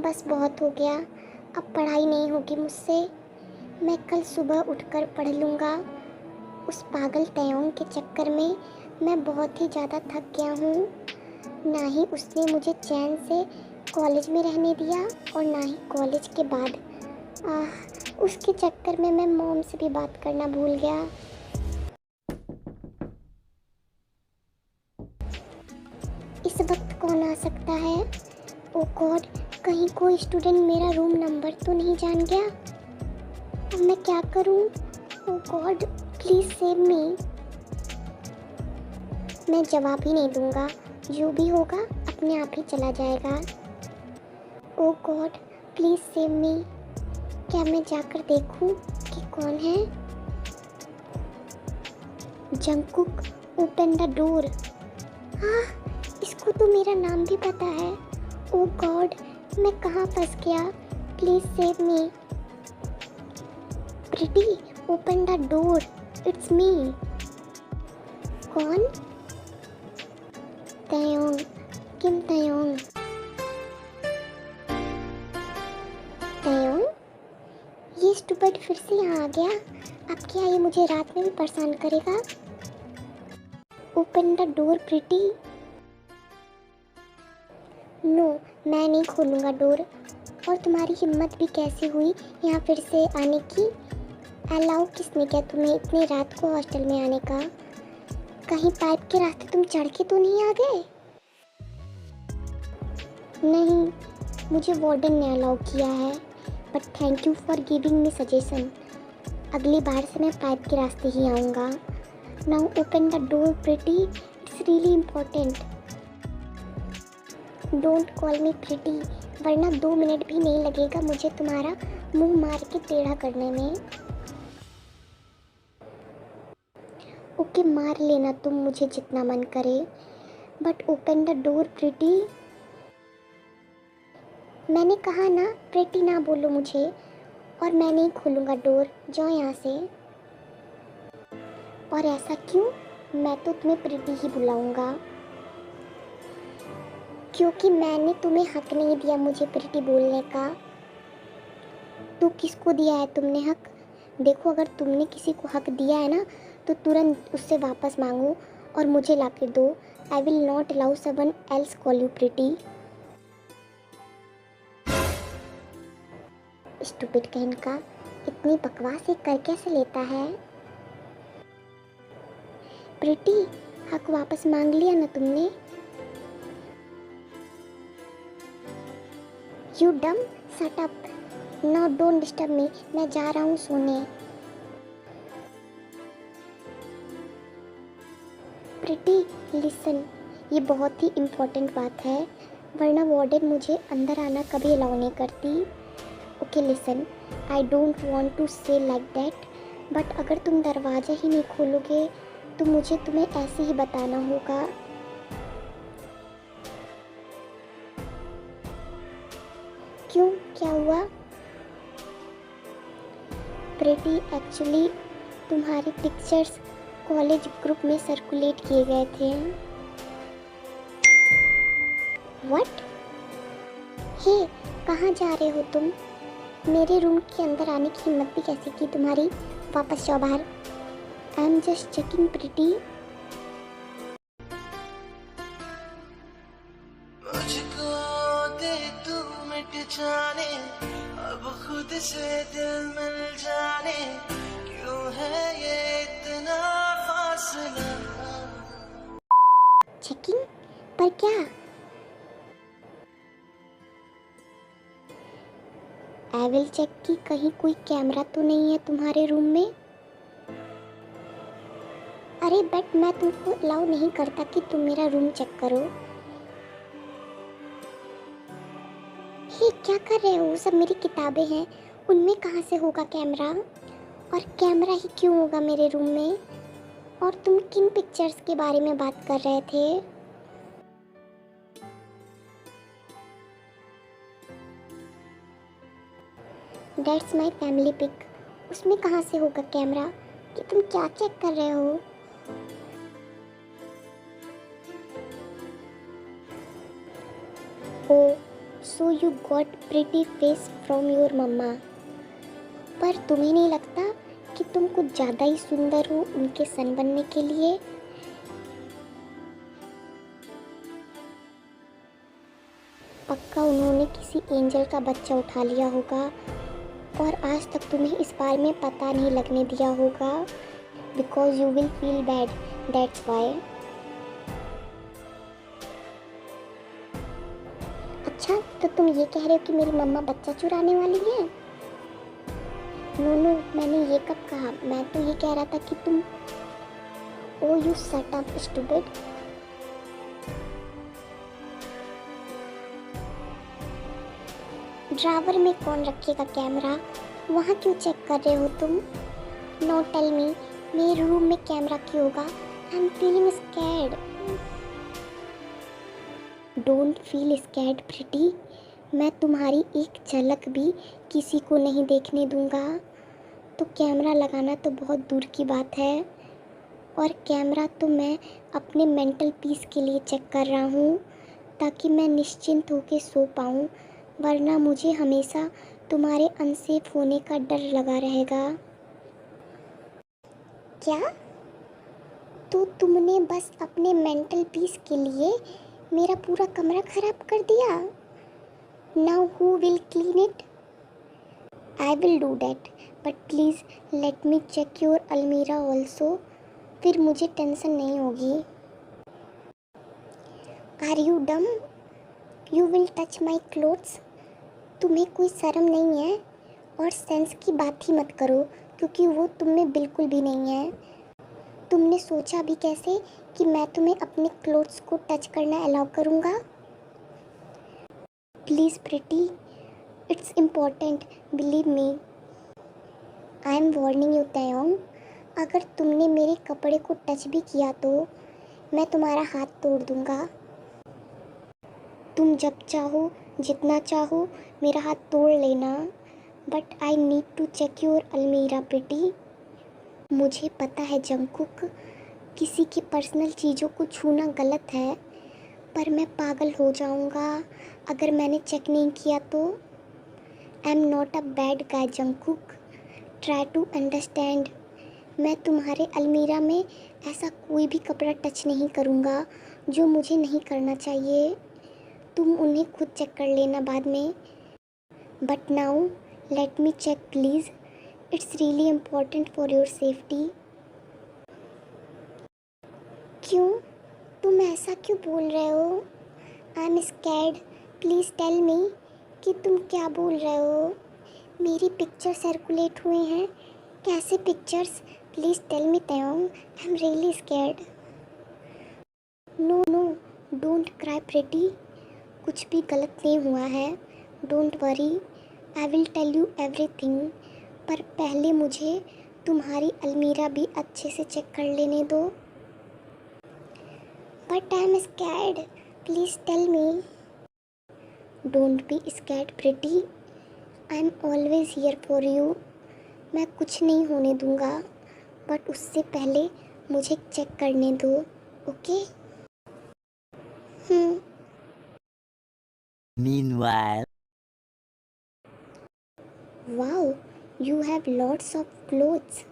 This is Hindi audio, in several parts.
बस बहुत हो गया, अब पढ़ाई नहीं होगी मुझसे। मैं कल सुबह उठकर पढ़ लूँगा। उस पागल तयोंग के चक्कर में मैं बहुत ही ज़्यादा थक गया हूँ। ना ही उसने मुझे चैन से कॉलेज में रहने दिया और ना ही कॉलेज के बाद। उसके चक्कर में मैं मॉम से भी बात करना भूल गया। इस वक्त कौन आ सकता है? ओ गॉड, कहीं कोई स्टूडेंट मेरा रूम नंबर तो नहीं जान गया। अब मैं क्या करूं? ओ गॉड, प्लीज़ सेव मी। मैं जवाब ही नहीं दूंगा, जो भी होगा अपने आप ही चला जाएगा। ओ गॉड, प्लीज़ सेव मी। क्या मैं जाकर देखूं कि कौन है? Jungkook, open the door. हाँ, इसको तो मेरा नाम भी पता है। ओ गॉड, मैं कहाँ फंस गया? Please save me. Pretty, open the door, it's me. कौन? तयोंग, किम तयोंग। तयोंग, ये स्टूपिड फिर से यहाँ आ गया। अब क्या ये मुझे रात में भी परेशान करेगा? Open the door pretty. No, मैं नहीं खोलूँगा डोर। और तुम्हारी हिम्मत भी कैसी हुई यहाँ फिर से आने की? अलाउ किसने किया तुम्हें इतनी रात को हॉस्टल में आने का? कहीं पाइप के रास्ते तुम चढ़ के तो नहीं आ गए? नहीं, मुझे वार्डन ने अलाउ किया है, but thank you for giving me suggestion. अगली बार से मैं पाइप के रास्ते ही आऊँगा। Now open the door pretty, it's really important. Don't call me pretty, वरना 2 मिनट भी नहीं लगेगा मुझे तुम्हारा मुंह मार के टेढ़ा करने में। ओके, मार लेना तुम मुझे जितना मन करे, but open the door pretty. मैंने कहा ना, प्रीटी ना बोलो मुझे, और मैं नहीं खोलूँगा डोर। जाओ यहाँ से। और ऐसा क्यों? मैं तो तुम्हें प्रीति ही बुलाऊंगा, क्योंकि मैंने तुम्हें हक नहीं दिया मुझे प्रीति बोलने का। तो किसको दिया है तुमने हक? देखो, अगर तुमने किसी को हक दिया है ना, तो तुरंत उससे वापस मांगो और मुझे ला कर दो। I will not allow someone else call you Preeti. Stupid कहन का, इतनी बकवास ये कर कैसे लेता है? प्रीति, हक वापस मांग लिया ना तुमने? यू डम, shut up. Now don't disturb me, मैं जा रहा हूँ सोने। प्रीति, लिसन, ये बहुत ही इम्पोर्टेंट बात है, वरना वार्डन मुझे अंदर आना कभी अलाउ नहीं करती। Okay listen, I don't want to say like that, but अगर तुम दरवाज़ा ही नहीं खोलोगे तो मुझे तुम्हें ऐसे ही बताना होगा। क्यों, क्या हुआ? प्रीति, एक्चुअली तुम्हारे पिक्चर्स कॉलेज ग्रुप में सर्कुलेट किए गए थे। व्हाट? हे, कहाँ जा रहे हो तुम? मेरे रूम के अंदर आने की हिम्मत भी कैसे की तुम्हारी? वापस जाओ बाहर। आई एम जस्ट चेकिंग प्रीति। मुझको दे तू मिट जाने, अब खुद से दिल मिल जाने, क्यों है ये इतना फासला? चेकिंग? पर क्या? आई विल चेक कि कहीं कोई कैमरा तो नहीं है तुम्हारे रूम में। अरे बट मैं तुमको अलाउ नहीं करता कि तुम मेरा रूम चेक करो। हे, क्या कर रहे हो? सब मेरी किताबें हैं, उनमें कहाँ से होगा कैमरा? और कैमरा ही क्यों होगा मेरे रूम में? और तुम किन पिक्चर्स के बारे में बात कर रहे थे? दैट्स माई फैमिली पिक, उसमें कहाँ से होगा कैमरा? कि तुम क्या चेक कर रहे हो? Oh, so you got pretty face from your mama. पर तुम्हें नहीं लगता कि तुम कुछ ज़्यादा ही सुंदर हो उनके सन बनने के लिए? पक्का उन्होंने किसी एंजल का बच्चा उठा लिया होगा और आज तक तुम्हें इस बारे में पता नहीं लगने दिया होगा, because you will feel bad, that's why. अच्छा, तो तुम ये कह रहे हो कि मेरी मम्मा बच्चा चुराने वाली है? नो नो, मैंने ये कब कहा? मैं तो ये कह रहा था कि तुम। Oh you shut up stupid. Drawer में कौन रखेगा कैमरा? वहाँ क्यों चेक कर रहे हो तुम? नो टेल मी, मेरे रूम में कैमरा क्यों होगा? I am feeling scared. Don't feel scared pretty. मैं तुम्हारी एक झलक भी किसी को नहीं देखने दूंगा। तो कैमरा लगाना तो बहुत दूर की बात है, और कैमरा तो मैं अपने मेंटल पीस के लिए चेक कर रहा हूँ, ताकि मैं निश्चिंत होकर सो पाऊँ, वरना मुझे हमेशा तुम्हारे अनसेफ होने का डर लगा रहेगा। क्या? तो तुमने बस अपने मेंटल पीस के लिए मेरा पूरा कमरा खराब कर दिया? Now who will clean it? I will do that, but please let me check your almirah also, फिर मुझे टेंशन नहीं होगी। Are you dumb? You will touch my clothes? तुम्हें कोई शर्म नहीं है? और सेंस की बात ही मत करो, क्योंकि वो तुम में बिल्कुल भी नहीं है। तुमने सोचा भी कैसे कि मैं तुम्हें अपने क्लोथ्स को टच करना अलाउ करूँगा? Please pretty, it's important, believe me. I am warning you Taeyong, अगर तुमने मेरे कपड़े को टच भी किया तो मैं तुम्हारा हाथ तोड़ दूँगा। तुम जब चाहो, जितना चाहो मेरा हाथ तोड़ लेना, but I need to check your almirah pretty. मुझे पता है जंगकुक, किसी की पर्सनल चीज़ों को छूना गलत है, पर मैं पागल हो जाऊंगा अगर मैंने चेक नहीं किया तो। I am not a bad guy Jungkook, try to understand. मैं तुम्हारे अलमीरा में ऐसा कोई भी कपड़ा टच नहीं करूँगा जो मुझे नहीं करना चाहिए। तुम उन्हें खुद चेक कर लेना बाद में, but now let me check please, it's really important for your safety. क्यों? तुम ऐसा क्यों बोल रहे हो? I am scared, please tell me कि तुम क्या बोल रहे हो। मेरी पिक्चर सर्कुलेट हुए हैं। कैसे pictures? Please tell me Taeyong, I am really scared. No no, don't cry pretty, कुछ भी गलत नहीं हुआ है। Don't worry, I will tell you everything, पर पहले मुझे तुम्हारी अलमीरा भी अच्छे से चेक कर लेने दो। But I am scared, please tell me. Don't be scared pretty, I am always here for you. मैं कुछ नहीं होने दूंगा, बट उससे पहले मुझे चेक करने दो, okay? Meanwhile, wow, you have lots of clothes.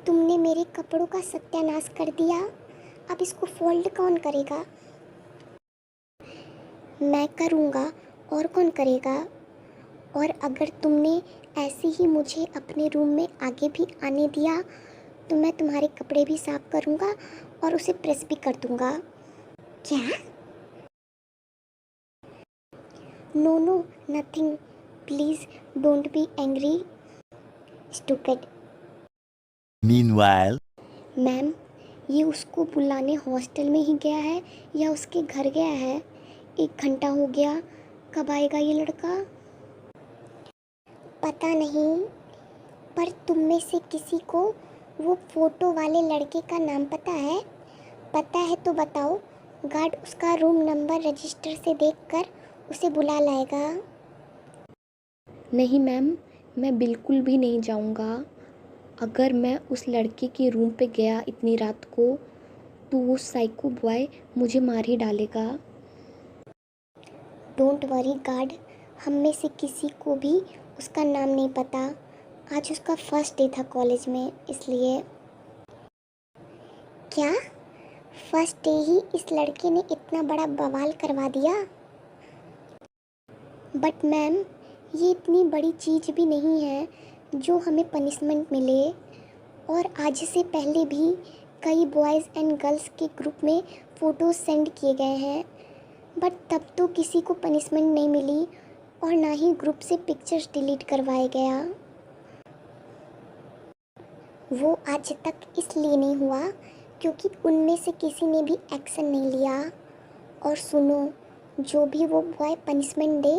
तुमने मेरे कपड़ों का सत्यानाश कर दिया। अब इसको फोल्ड कौन करेगा? मैं करूँगा, और कौन करेगा? और अगर तुमने ऐसे ही मुझे अपने रूम में आगे भी आने दिया तो मैं तुम्हारे कपड़े भी साफ करूँगा और उसे प्रेस भी कर दूँगा। क्या? No no, nothing, please don't be angry, stupid. meanwhile, ma'am, ये उसको बुलाने हॉस्टल में ही गया है या उसके घर गया है? 1 घंटा हो गया, कब आएगा ये लड़का? पता नहीं, पर तुम में से किसी को वो फ़ोटो वाले लड़के का नाम पता है? पता है तो बताओ, गार्ड उसका रूम नंबर रजिस्टर से देखकर उसे बुला लाएगा। नहीं मैम, मैं बिल्कुल भी नहीं जाऊंगा। अगर मैं उस लड़के के रूम पे गया इतनी रात को तो वो साइको बॉय मुझे मार ही डालेगा। डोंट वरी गार्ड, हम में से किसी को भी उसका नाम नहीं पता। आज उसका फर्स्ट डे था कॉलेज में, इसलिए। क्या फर्स्ट डे ही इस लड़के ने इतना बड़ा बवाल करवा दिया? बट मैम, ये इतनी बड़ी चीज़ भी नहीं है जो हमें पनिशमेंट मिले। और आज से पहले भी कई बॉयज़ एंड गर्ल्स के ग्रुप में फ़ोटोज़ सेंड किए गए हैं, बट तब तो किसी को पनिशमेंट नहीं मिली और ना ही ग्रुप से पिक्चर्स डिलीट करवाया गया। वो आज तक इसलिए नहीं हुआ क्योंकि उनमें से किसी ने भी एक्शन नहीं लिया। और सुनो, जो भी वो बॉय पनिशमेंट दे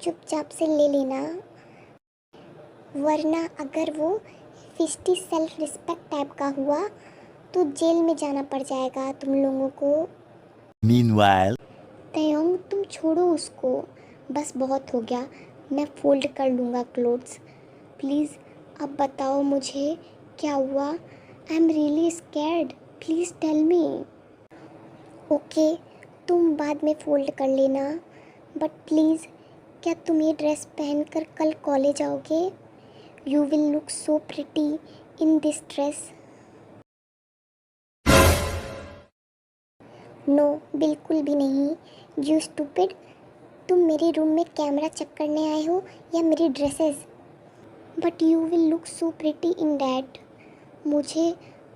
चुपचाप से ले लेना, वरना अगर वो फिस्टी सेल्फ रिस्पेक्ट टाइप का हुआ तो जेल में जाना पड़ जाएगा तुम लोगों को। Meanwhile, तयोंग, तुम छोड़ो उसको, बस बहुत हो गया। मैं फोल्ड कर लूँगा क्लोथ्स। प्लीज़ अब बताओ मुझे क्या हुआ। I am really scared, please tell me. Okay, तुम बाद में फोल्ड कर लेना, बट प्लीज़ क्या तुम ये ड्रेस पहनकर कल कॉलेज आओगे? You will look so pretty in this dress. No, बिल्कुल भी नहीं। यू स्टूपिड, तुम मेरे रूम में कैमरा चेक करने आए हो या मेरी dresses? But you will look so pretty in that. मुझे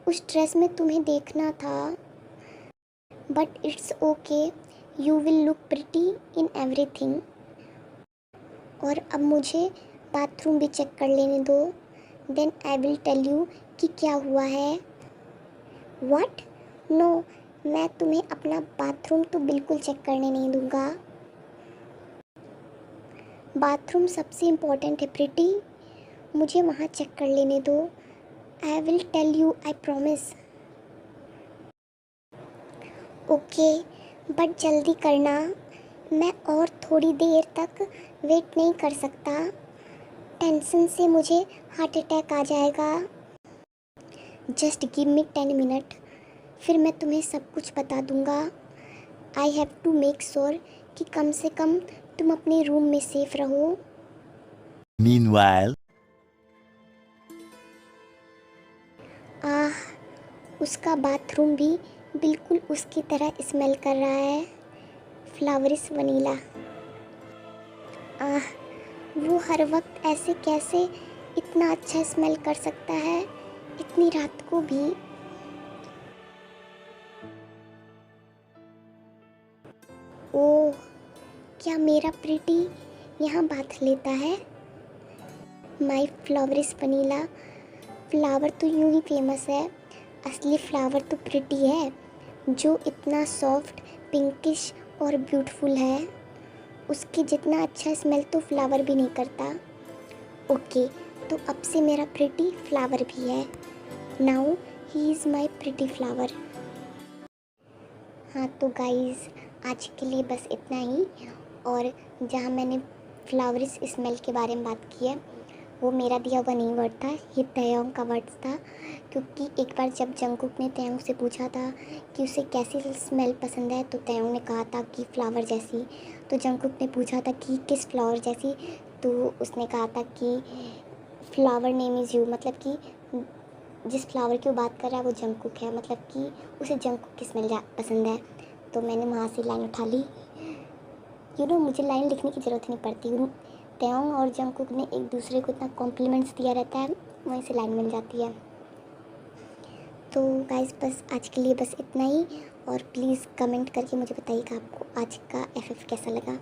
उस ड्रेस में तुम्हें देखना था। But it's okay, you will look pretty in everything. और अब मुझे बाथरूम भी चेक कर लेने दो, then I will tell you कि क्या हुआ है। व्हाट? नो, मैं तुम्हें अपना बाथरूम तो बिल्कुल चेक करने नहीं दूंगा। बाथरूम सबसे इम्पोर्टेंट है प्रिटी, मुझे वहाँ चेक कर लेने दो। I will tell you, I promise. Okay, but जल्दी करना, मैं और थोड़ी देर तक वेट नहीं कर सकता। टेंशन से मुझे हार्ट अटैक आ जाएगा। जस्ट गिव मी 10 मिनट, फिर मैं तुम्हें सब कुछ बता दूंगा। I have to make sure कि कम से कम तुम अपने रूम में सेफ रहो। meanwhile, आह, उसका बाथरूम भी बिल्कुल उसकी तरह स्मेल कर रहा है, फ्लावरिस वनीला। आह, वो हर वक्त ऐसे कैसे इतना अच्छा स्मेल कर सकता है, इतनी रात को भी। ओह, क्या मेरा प्रिटी यहाँ बाथ लेता है? My फ्लावरिस vanilla. फ्लावर तो यूं ही फेमस है, असली फ्लावर तो प्रिटी है, जो इतना सॉफ्ट, पिंकिश और ब्यूटीफुल है। उसके जितना अच्छा स्मेल तो फ्लावर भी नहीं करता। ओके, तो अब से मेरा प्रिटी फ्लावर भी है। Now he is my pretty flower. हाँ तो गाइस, आज के लिए बस इतना ही। और जहाँ मैंने फ्लावरिस स्मेल के बारे में बात की है, वो मेरा दिया हुआ नहीं वर्ड था, ये तयोंग का वर्ड था। क्योंकि एक बार जब जंगकुक ने तयोंग से पूछा था कि उसे कैसी स्मेल पसंद है, तो तयोंग ने कहा था कि फ्लावर जैसी। तो जंगकुक ने पूछा था कि किस फ्लावर जैसी, तो उसने कहा था कि फ्लावर नेम इज़ यू, मतलब कि जिस फ्लावर की वो बात कर रहा है वो जंगकुक है, मतलब कि उसे जंगकुक की स्मेल पसंद है। तो मैंने वहाँ से लाइन उठा ली। मुझे लाइन लिखने की ज़रूरत नहीं पड़ती। तयोंग और जंगकुक ने एक दूसरे को इतना कॉम्प्लीमेंट्स दिया रहता है, वहीं से लाइन मिल जाती है। तो गाइस, बस आज के लिए बस इतना ही। और प्लीज़ कमेंट करके मुझे बताइएगा आपको आज का FF कैसा लगा।